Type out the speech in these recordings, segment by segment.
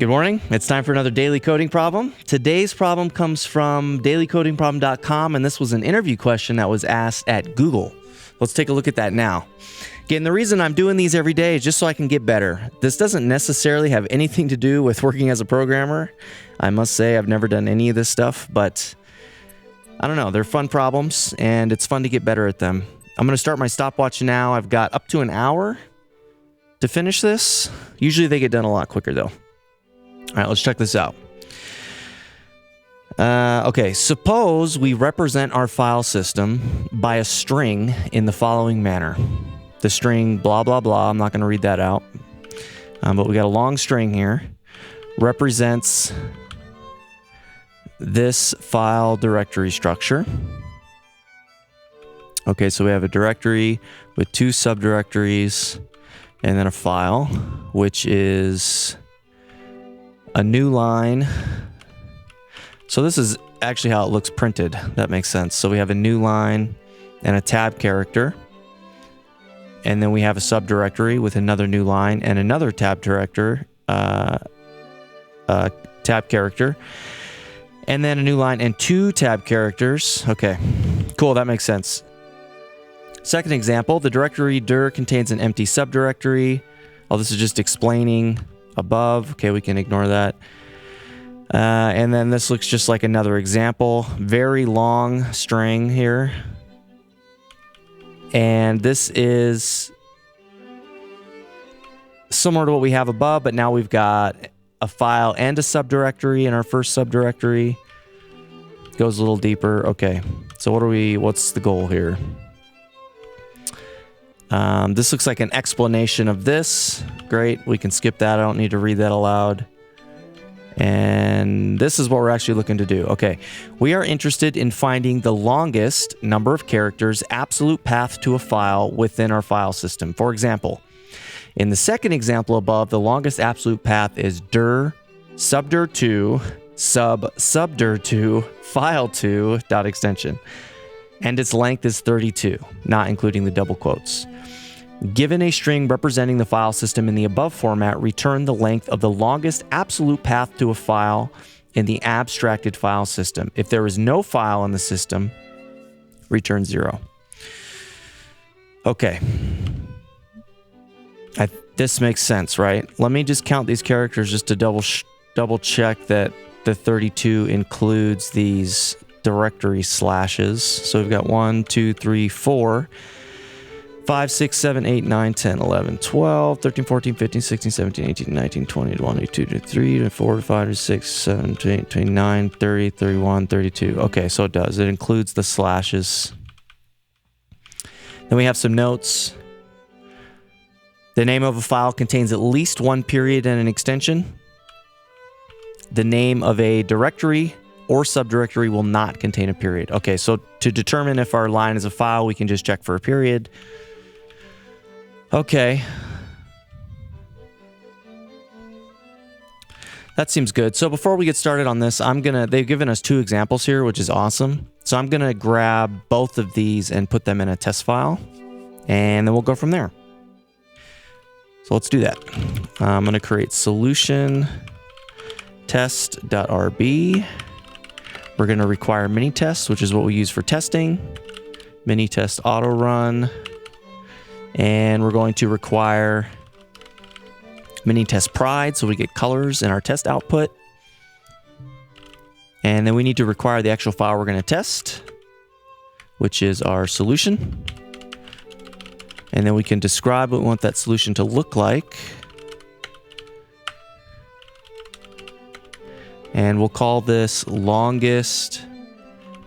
Good morning. It's time for another daily coding problem. Today's problem comes from dailycodingproblem.com, and this was an interview question that was asked at Google. Let's take a look at that now. Again, the reason I'm doing these every day is just so I can get better. This doesn't necessarily have anything to do with working as a programmer. I must say I've never done any of this stuff, but I don't know. They're fun problems, and it's fun to get better at them. I'm going to start my stopwatch now. I've got up to an hour to finish this. Usually they get done a lot quicker, though. All right, let's check this out. Okay, suppose we represent our file system by a string in the following manner. The string blah, blah, blah, I'm not going to read that out, but we got a long string here, represents this file directory structure. Okay, so we have a directory with two subdirectories and then a file, which is a new line. So this is actually how it looks printed. That makes sense. So we have a new line and a tab character. And then we have a subdirectory with another new line and another tab character. And then a new line and two tab characters. Okay, cool. That makes sense. Second example, the directory dir contains an empty subdirectory. Oh, this is just explaining above. Okay, we can ignore that. And then this looks just like another example. Very long string here. And this is similar to what we have above, but now we've got a file and a subdirectory in our first subdirectory. Goes a little deeper. Okay, so what's the goal here? This looks like an explanation of this. Great, we can skip that. I don't need to read that aloud. And this is what we're actually looking to do. Okay, we are interested in finding the longest number of characters absolute path to a file within our file system. For example, in the second example above, the longest absolute path is dir subdir2 subdir2 file2 dot extension, and its length is 32, not including the double quotes. Given a string representing the file system in the above format, return the length of the longest absolute path to a file in the abstracted file system. If there is no file in the system, return 0. Okay. This makes sense, right? Let me just count these characters just to double check that the 32 includes these directory slashes. So we've got 1, 2, 3, 4. 5, 6, 7, 8, 9, 10, 11, 12, 13, 14, 15, 16, 17, 18, 19, 20, 21, 22, 23, 24, 25, 26, 27, 28, 29, 30, 31, 32. Okay, so it does. It includes the slashes. Then we have some notes. The name of a file contains at least one period and an extension. The name of a directory or subdirectory will not contain a period. Okay, so to determine if our line is a file, we can just check for a period. Okay. That seems good. So before we get started on this, they've given us two examples here, which is awesome. So I'm going to grab both of these and put them in a test file, and then we'll go from there. So let's do that. I'm going to create solution test.rb. We're going to require mini tests, which is what we use for testing. Mini test auto run. And we're going to require mini test pride so we get colors in our test output. And then we need to require the actual file we're going to test, which is our solution. And then we can describe what we want that solution to look like. And we'll call this longest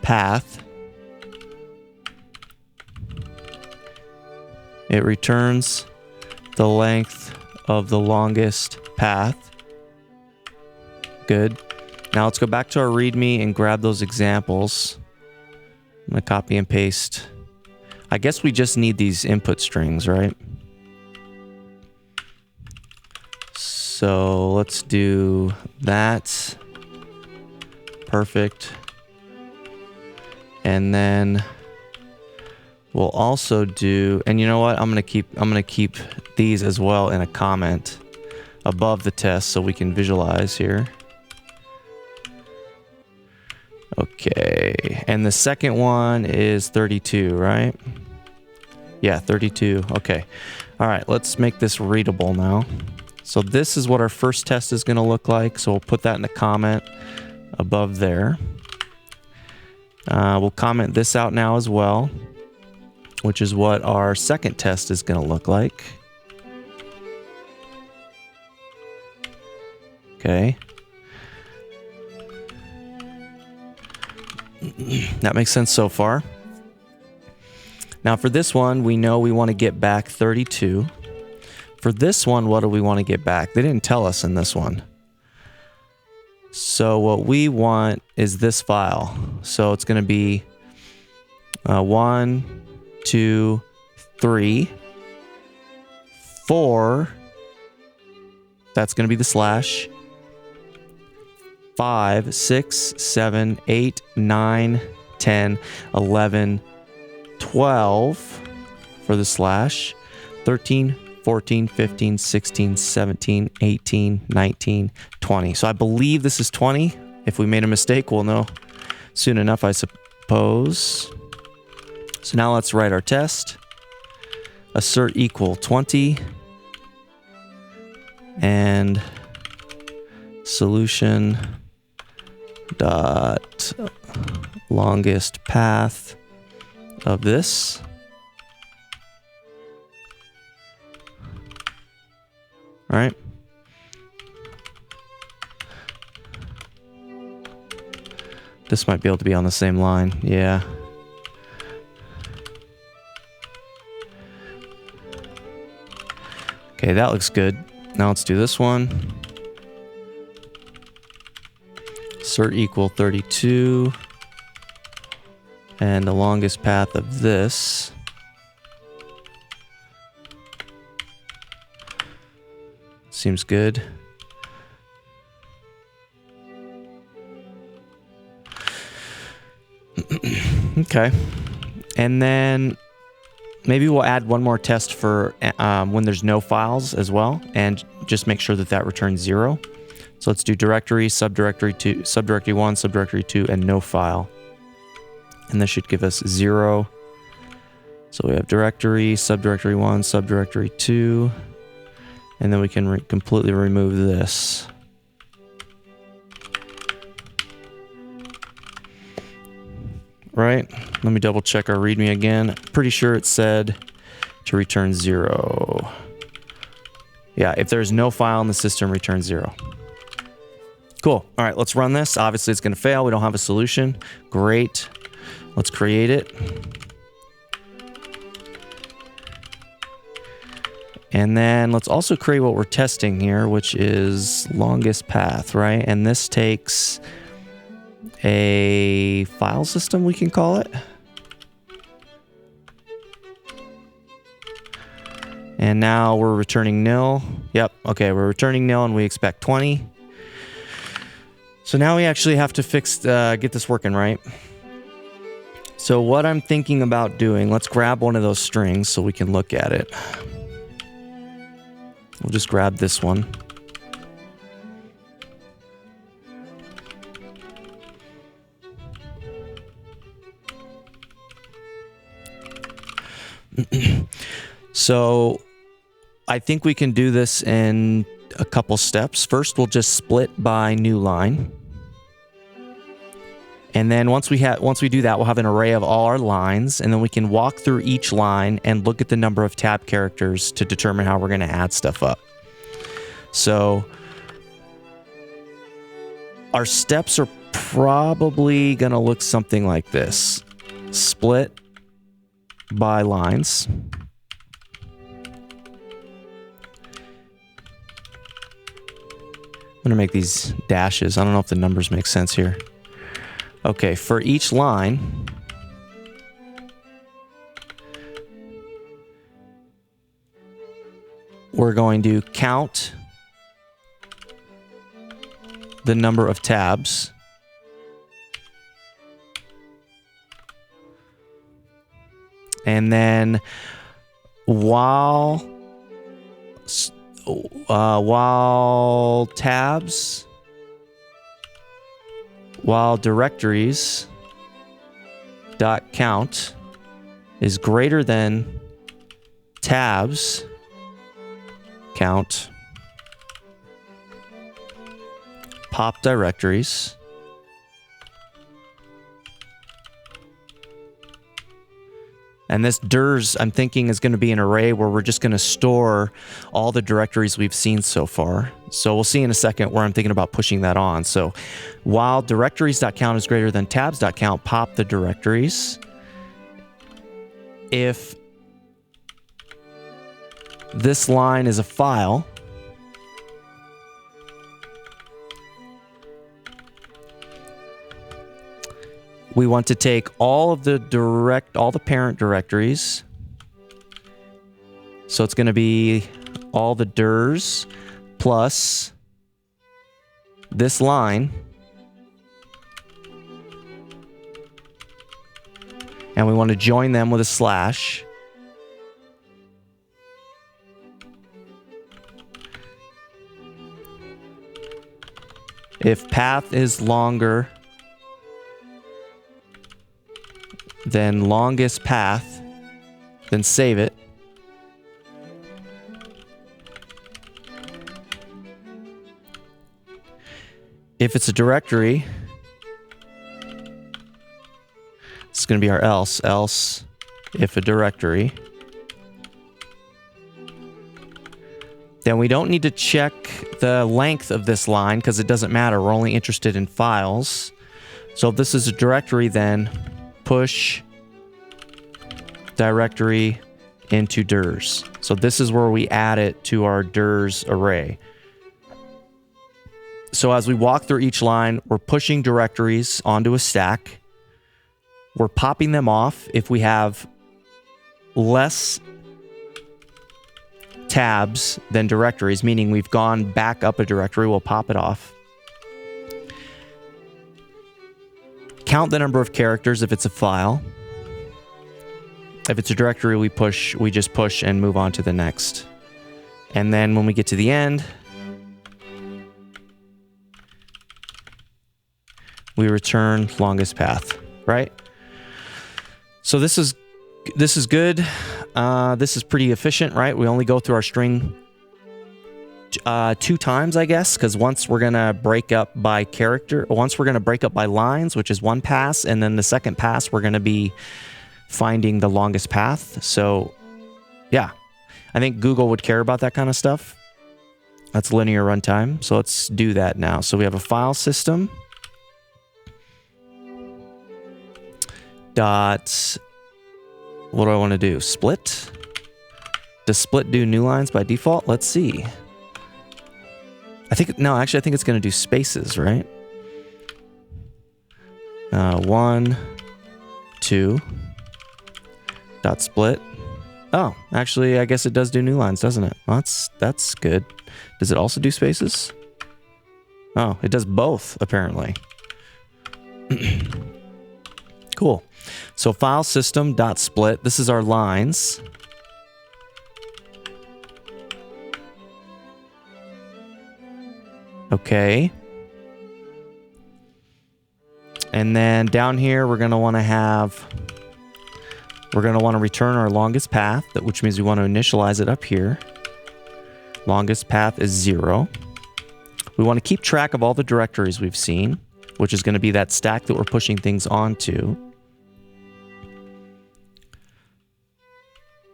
path. It returns the length of the longest path. Good. Now let's go back to our README and grab those examples. I'm going to copy and paste. I guess we just need these input strings, right? So let's do that. Perfect. And then we'll also do, and you know what? I'm gonna keep these as well in a comment. above the test so we can visualize here. Okay, and the second one is 32, right? Yeah, 32. Okay. All right, let's make this readable now. So this is what our first test is going to look like. So we'll put that in the comment above there. We'll comment this out now as well, which is what our second test is going to look like. Okay. That makes sense so far. Now for this one, we know we want to get back 32. For this one, what do we want to get back? They didn't tell us in this one. So what we want is this file. So it's going to be 1, 2, 3, 4. That's going to be the slash. 5, 6, 7, 8, 9, 10, 11, 12 for the slash. 13, 14, 15, 16, 17, 18, 19, 20. So I believe this is 20. If we made a mistake, we'll know soon enough, I suppose. So now let's write our test. Assert equal 20. And solution dot longest path of this. All right. This might be able to be on the same line. Yeah. Okay, that looks good. Now let's do this one. Assert equal 32. And the longest path of this. Seems good. Okay. And then maybe we'll add one more test for when there's no files as well, and just make sure that that returns 0. So let's do directory, subdirectory 2, subdirectory 1, subdirectory 2, and no file. And this should give us 0. So we have directory, subdirectory 1, subdirectory 2, and then we can completely remove this. Right? Let me double check our README again. Pretty sure it said to return 0. Yeah, if there's no file in the system, return 0. Cool. All right, let's run this. Obviously, it's going to fail. We don't have a solution. Great. Let's create it. And then let's also create what we're testing here, which is longest path, right? And this takes a file system, we can call it. And now we're returning nil. Yep, okay, we're returning nil and we expect 20. So now we actually have to get this working, right? So what I'm thinking about doing, let's grab one of those strings so we can look at it. We'll just grab this one. So I think we can do this in a couple steps. First, we'll just split by new line. And then once we do that, we'll have an array of all our lines, and then we can walk through each line and look at the number of tab characters to determine how we're going to add stuff up. So our steps are probably going to look something like this. Split by lines. I'm going to make these dashes. I don't know if the numbers make sense here. Okay, for each line, we're going to count the number of tabs. And then while while directories dot count is greater than tabs count, pop directories. And this dirs, I'm thinking, is going to be an array where we're just going to store all the directories we've seen so far. So we'll see in a second where I'm thinking about pushing that on. So while directories.count is greater than tabs.count, pop the directories. If this line is a file, we want to take all the parent directories. So it's going to be all the dirs plus this line. And we want to join them with a slash. If path is longer than longest path, then save it. If it's a directory, it's going to be our else if a directory. Then we don't need to check the length of this line because it doesn't matter. We're only interested in files. So if this is a directory, then push directory into dirs. So this is where we add it to our dirs array. So as we walk through each line, we're pushing directories onto a stack. We're popping them off if we have less tabs than directories, meaning we've gone back up a directory, we'll pop it off. Count the number of characters if it's a file. If it's a directory, we just push and move on to the next. And then when we get to the end, we return longest path, right? So this is good. This is pretty efficient, right? We only go through our string 2 times, I guess, because once we're going to break up by character, once we're going to break up by lines, which is 1 pass, and then the second pass, we're going to be finding the longest path. So yeah, I think Google would care about that kind of stuff. That's linear runtime. So let's do that now. So we have a file system dot, what do I want to do? Split? Does split do new lines by default? Let's see. I think it's going to do spaces, right? 1, 2, dot split. Oh, actually, I guess it does do new lines, doesn't it? Well, that's good. Does it also do spaces? Oh, it does both, apparently. Cool. So file system dot split. This is our lines. Okay. And then down here, we're going to want to return our longest path, which means we want to initialize it up here. Longest path is 0. We want to keep track of all the directories we've seen, which is going to be that stack that we're pushing things onto.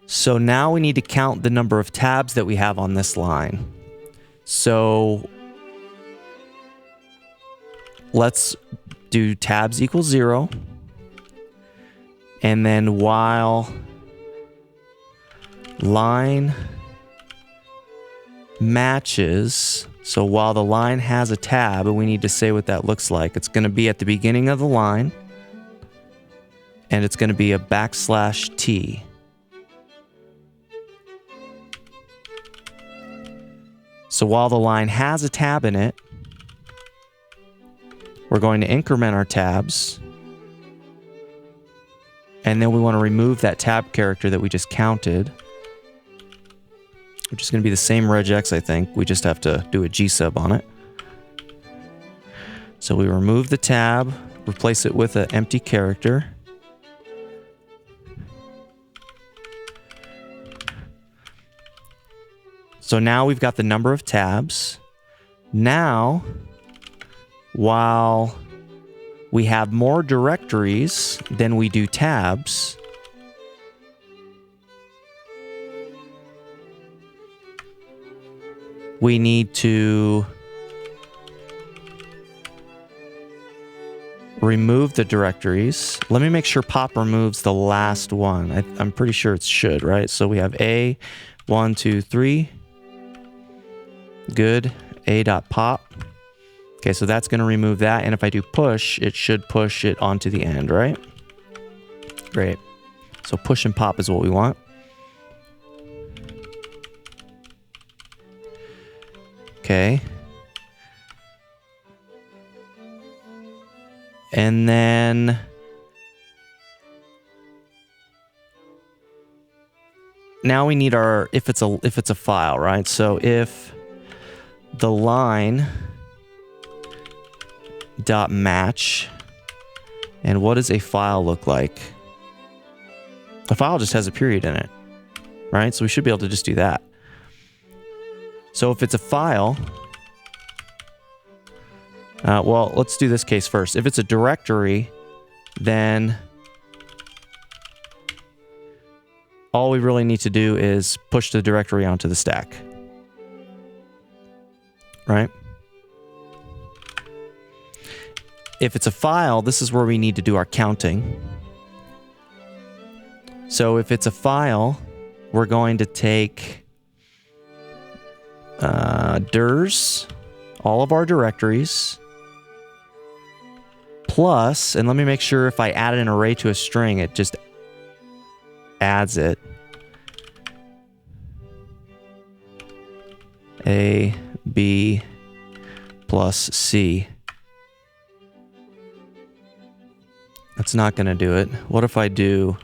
So now we need to count the number of tabs that we have on this line. So let's do tabs equals 0. And then while line matches, so while the line has a tab, we need to say what that looks like. It's going to be at the beginning of the line, and it's going to be a \t. So while the line has a tab in it, we're going to increment our tabs. And then we want to remove that tab character that we just counted. which is going to be the same regex, I think. We just have to do a gsub on it. So we remove the tab, replace it with an empty character. So now we've got the number of tabs. Now, while we have more directories than we do tabs, we need to remove the directories. Let me make sure pop removes the last one. I'm pretty sure it should, right? So we have A, 1, 2, 3. Good. A.pop. Okay, so that's going to remove that. And if I do push, it should push it onto the end, right? Great. So push and pop is what we want. Okay. And then now we need our if it's a file, right? So if the line dot match, and what does a file look like? A file just has a period in it, right? So we should be able to just do that. So if it's a file, well, let's do this case first. If it's a directory, then all we really need to do is push the directory onto the stack. Right? If it's a file, this is where we need to do our counting. So if it's a file, we're going to take dirs, all of our directories, plus, and let me make sure if I added an array to a string, it just adds it. A, B, plus C. That's not going to do it. What if I do...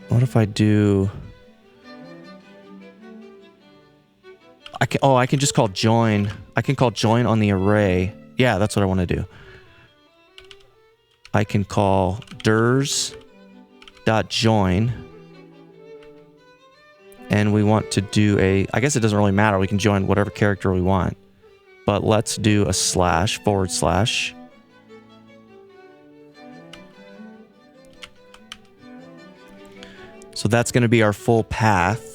What if I do... I can just call join. I can call join on the array. Yeah, that's what I want to do. I can call dirs.join. And we want to do a... I guess it doesn't really matter. We can join whatever character we want. But let's do a slash, // So that's going to be our full path.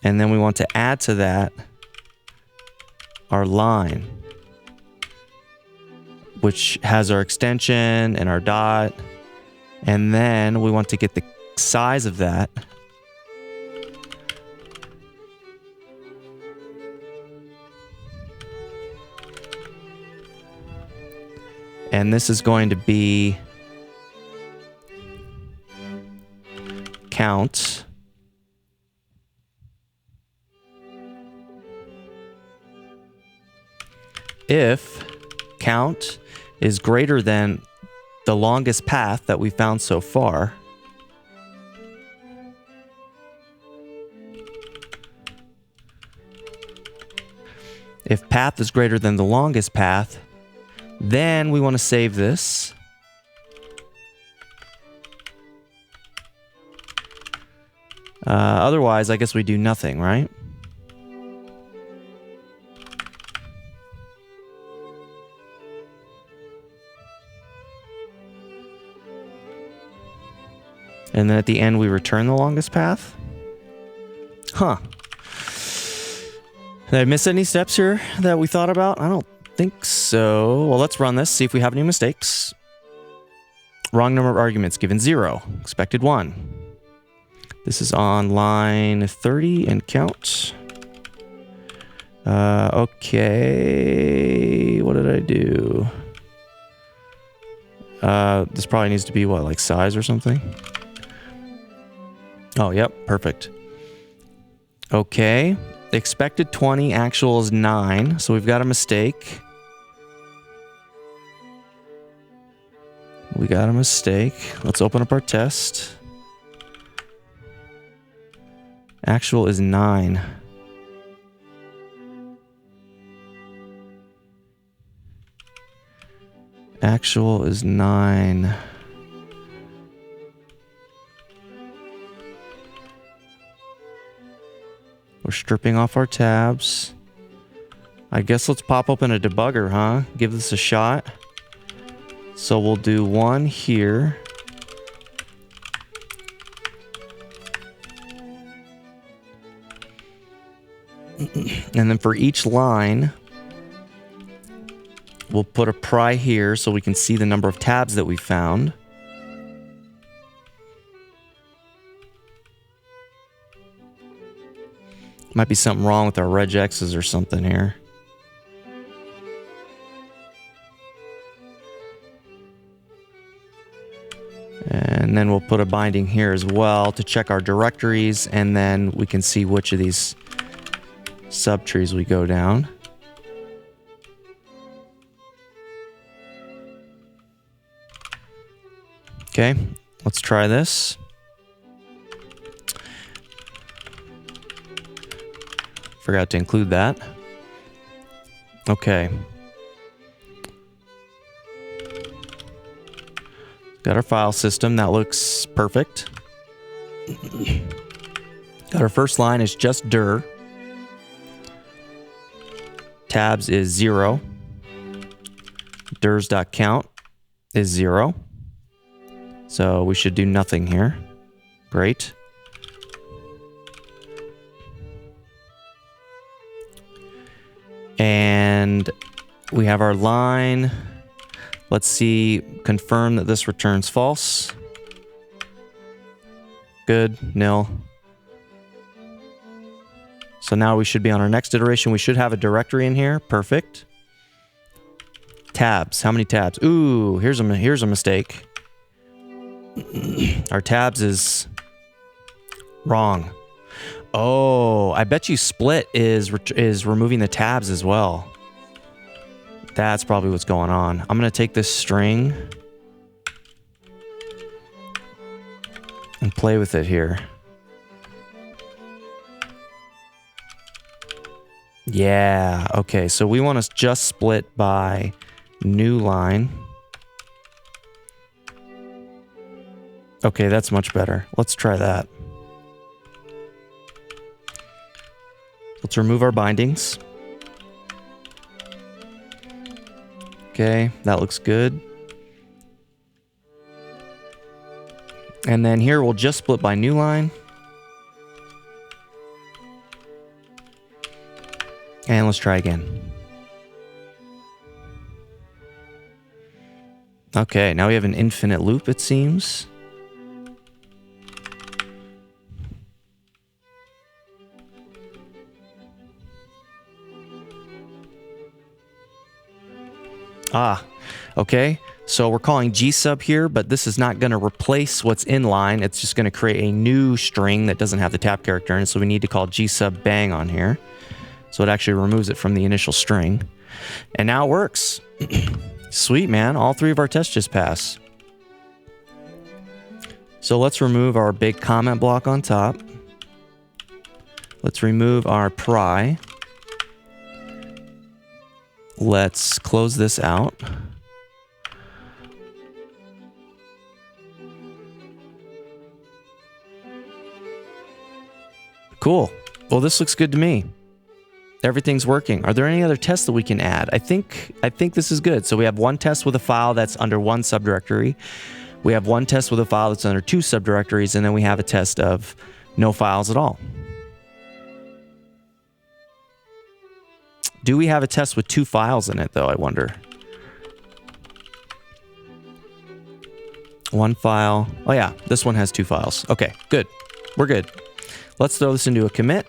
And then we want to add to that our line, which has our extension and our dot. And then we want to get the size of that. And this is going to be count. If count is greater than the longest path that we found so far, if path is greater than the longest path, then we want to save this. Otherwise, I guess we do nothing, right? And then at the end, we return the longest path? Huh. Did I miss any steps here that we thought about? I don't think so. Well, let's run this, see if we have any mistakes. Wrong number of arguments given 0. Expected 1. This is on line 30 and count. Okay. What did I do? This probably needs to be what, like size or something? Oh, yep, perfect. Okay, expected 20, actual is 9, so we've got a mistake. We got a mistake. Let's open up our test. Actual is 9. Actual is 9. We're stripping off our tabs. I guess let's pop open a debugger, huh? Give this a shot. So we'll do 1 here. And then for each line, we'll put a pry here so we can see the number of tabs that we found. Might be something wrong with our regexes or something here. And then we'll put a binding here as well to check our directories, and then we can see which of these subtrees we go down. Okay, let's try this. Forgot to include that. Okay. Got our file system. That looks perfect. Got our first line is just dir. Tabs is 0. Dirs.count is 0. So we should do nothing here. Great. And we have our line. Let's see, confirm that this returns false. Good, nil. So now we should be on our next iteration. We should have a directory in here. Perfect. Tabs, how many tabs? Ooh, here's a mistake. Our tabs is wrong. Oh, I bet you split is removing the tabs as well. That's probably what's going on. I'm going to take this string and play with it here. Yeah, okay, so we want to just split by new line. Okay, that's much better. Let's try that. Let's remove our bindings. Okay, that looks good. And then here we'll just split by new line. And let's try again. Okay, now we have an infinite loop, it seems. Ah, okay. So we're calling gsub here, but this is not going to replace what's in line. It's just going to create a new string that doesn't have the tab character in it. So we need to call gsub bang on here. So it actually removes it from the initial string. And now it works. Sweet, man. All 3 of our tests just pass. So let's remove our big comment block on top. Let's remove our pry. Let's close this out. Cool. Well, this looks good to me. Everything's working. Are there any other tests that we can add? I think this is good. So we have one test with a file that's under one subdirectory. We have one test with a file that's under 2 subdirectories, and then we have a test of no files at all. Do we have a test with 2 files in it, though, I wonder? One file. Oh, yeah. This one has 2 files. Okay, good. We're good. Let's throw this into a commit.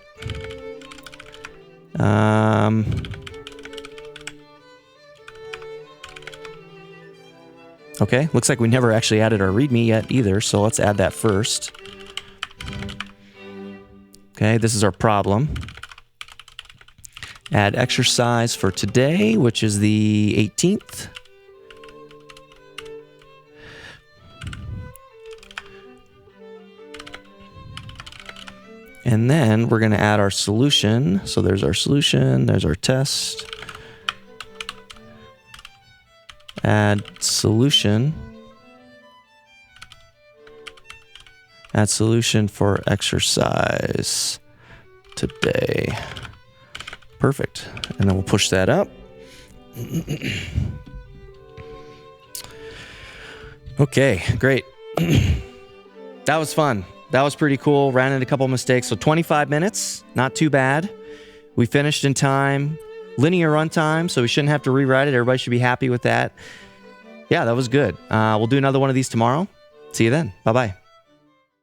Okay, looks like we never actually added our README yet either, so let's add that first. Okay, this is our problem. Add exercise for today, which is the 18th. And then we're going to add our solution. So there's our solution, there's our test. Add solution. Add solution for exercise today. Perfect. And then we'll push that up. Okay, great. That was fun. That was pretty cool. Ran into a couple of mistakes. So 25 minutes, not too bad. We finished in time. Linear runtime, so we shouldn't have to rewrite it. Everybody should be happy with that. Yeah, that was good. We'll do another one of these tomorrow. See you then. Bye-bye.